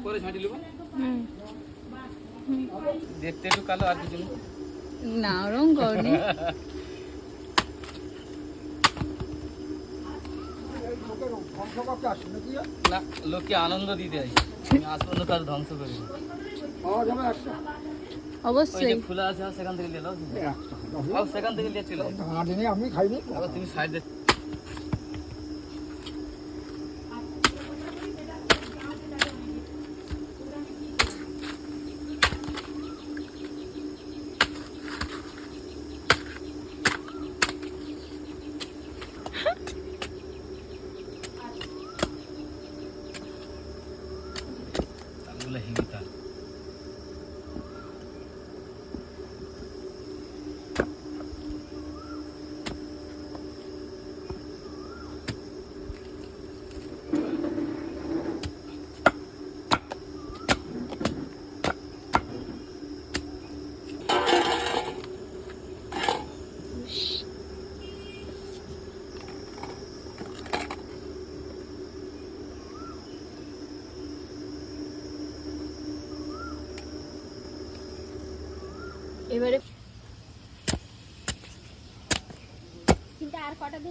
পরে ছাঁটি নেব। দেখতে একটু কালো, আর কিছু না, রং করনি। না, লোককে আনন্দ দিতে হয়, আসন্ন কাজ ধ্বংস করি। অবশ্যই খোলা আছে, সেখান থেকে নিয়ে নাও, সেখান থেকে নিয়ে চলে আমি খাইনি। তুমি সাইড দে। হিমিতা এবারে কিন্তু আর কটা দিন